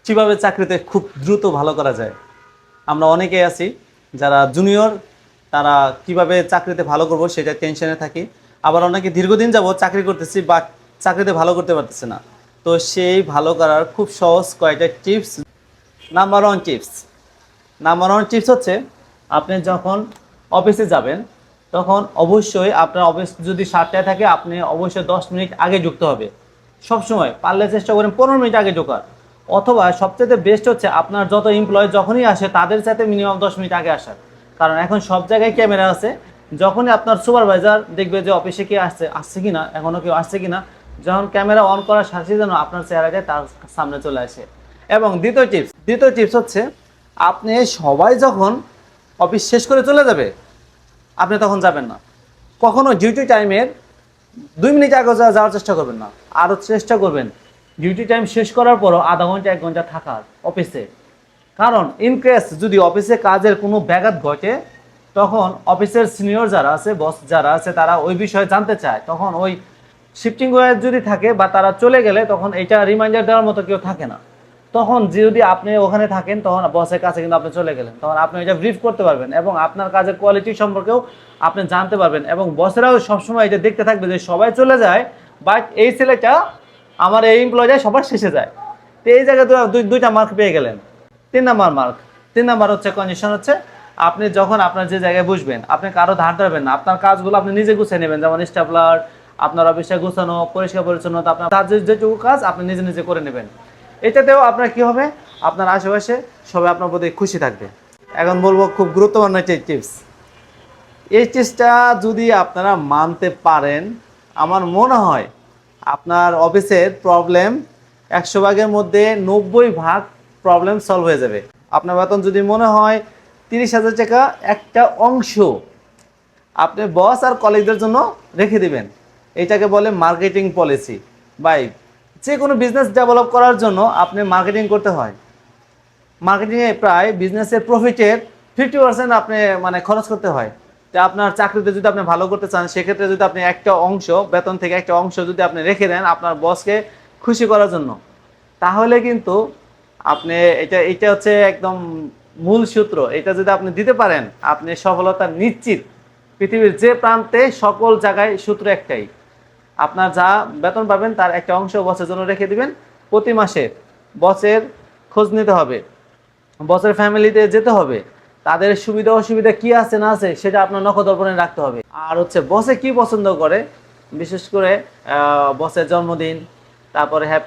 কিভাবে চাকরিতে খুব দ্রুত ভালো করা যায়। আমরা অনেকেই আছি যারা জুনিয়র, তারা কিভাবে চাকরিতে ভালো করব সেটা টেনশনে থাকি। আবার অনেকে দীর্ঘদিন যাবত চাকরি করতেছি বা চাকরিতে ভালো করতে পারতেছে না। তো সেই ভালো করার খুব সহজ কয়েকটা টিপস। নাম্বার ওয়ান টিপস হচ্ছে, আপনি যখন অফিসে যাবেন তখন অবশ্যই আপনার অফিস যদি 7টায় থাকে, আপনি অবশ্যই 10 মিনিট আগে ঢুকতে হবে। সবসময় পারলে চেষ্টা করেন 15 মিনিট আগে ঢোকার। অথবা সবচেয়ে বেস্ট হচ্ছে আপনার যত এমপ্লয় যখনই আসে তাদের সাথে মিনিমাম 10 মিনিট আগে আসার। কারণ এখন সব জায়গায় ক্যামেরা আছে। যখনই আপনার সুপারভাইজার দেখবে যে অফিসে কে আসছে কিনা, এখনও কেউ আসছে কিনা, যখন ক্যামেরা অন করার সাথে যেন আপনার চেহারাটাই তার সামনে চলে আসে। এবং দ্বিতীয় টিপস হচ্ছে, আপনি সবাই যখন অফিস শেষ করে চলে যাবে আপনি তখন যাবেন না। কখনো ডিউটি টাইমের 2 মিনিট আগে যাওয়ার চেষ্টা করবেন না। আরও চেষ্টা করবেন ডিউটি টাইম শেষ করার পরও আধা ঘন্টা 1 ঘন্টা থাকার অফিসে। কারণ ইনকেস যদি অফিসে কাজের কোনো ব্যাঘাত ঘটে, তখন অফিসের সিনিয়র যারা আছে, বস যারা আছে, তারা ওই বিষয়ে জানতে চায়। তখন ওই শিফটিং ওয়ার যদি থাকে বা তারা চলে গেলে তখন এটা রিমাইন্ডার দেওয়ার মতো কেউ থাকে না। তখন যদি আপনি ওখানে থাকেন, তখন বসের কাছে কিন্তু আপনি চলে গেলেন, তখন আপনি এটা ব্রিফ করতে পারবেন এবং আপনার কাজের কোয়ালিটি সম্পর্কেও আপনি জানতে পারবেন। এবং বসেরাও সবসময় এটা দেখতে থাকবে যে সবাই চলে যায়, বাট এই ছেলেটা, আমার এই এমপ্লয়িটা সবার শেষে যায়। তো এই জায়গায় দুইটা মার্ক পেয়ে গেলেন। 3 নাম্বার হচ্ছে কন্ডিশন হচ্ছে, আপনি যখন আপনার যে জায়গায় বসবেন আপনি কারো ধার ধারবেন না। আপনার কাজগুলো আপনি নিজে গুছিয়ে নেবেন, যেমন স্টাফলার, আপনার অফিসে গুছানো, পরিষ্কার পরিচ্ছন্নতা, আপনার যেটুকু কাজ আপনি নিজে নিজে করে নেবেন। এটাতেও আপনার কি হবে, আপনার আশেপাশে সবাই আপনার প্রতি খুশি থাকবে। এখন বলবো খুব গুরুত্বপূর্ণ একটা টিপস। এই টিপসটা যদি আপনারা মানতে পারেন, আমার মনে হয় আপনার অফিসের প্রবলেম 100 ভাগের মধ্যে 90 ভাগ প্রবলেম সলভ হয়ে যাবে। আপনার বেতন যদি মনে হয় 30,000 টাকা, একটা অংশ আপনি বস আর কলিগদের জন্য রেখে দিবেন। এটাকে বলে মার্কেটিং পলিসি। বাই, যে কোনো বিজনেস ডেভেলপ করার জন্য আপনি মার্কেটিং করতে হয়। মার্কেটিংয়ে প্রায় বিজনেসের প্রফিটের 50% আপনি খরচ করতে হয়। তো আপনার চাকরিতে যদি আপনি ভালো করতে চান, সেক্ষেত্রে যদি আপনি একটা অংশ বেতন থেকে একটা অংশ যদি আপনি রেখে দেন আপনার বসকে খুশি করার জন্য, তাহলে কিন্তু আপনি এটা হচ্ছে একদম মূল সূত্র। এটা যদি আপনি দিতে পারেন, আপনি সফলতা নিশ্চিত। পৃথিবীর যে প্রান্তে সকল জায়গায় সূত্র একটাই, আপনার যা বেতন পাবেন তার একটা অংশ বসের জন্য রেখে দিবেন। প্রতি মাসে বসের খোঁজ নিতে হবে, বসের ফ্যামিলিতে যেতে হবে, তাদের সুবিধা অসুবিধা কি আছে না আছে সেটা আপনার নখদর্পণে রাখতে হবে। আর হচ্ছে বসে কি পছন্দ করে, বিশেষ করে বসের জন্মদিন, তারপরে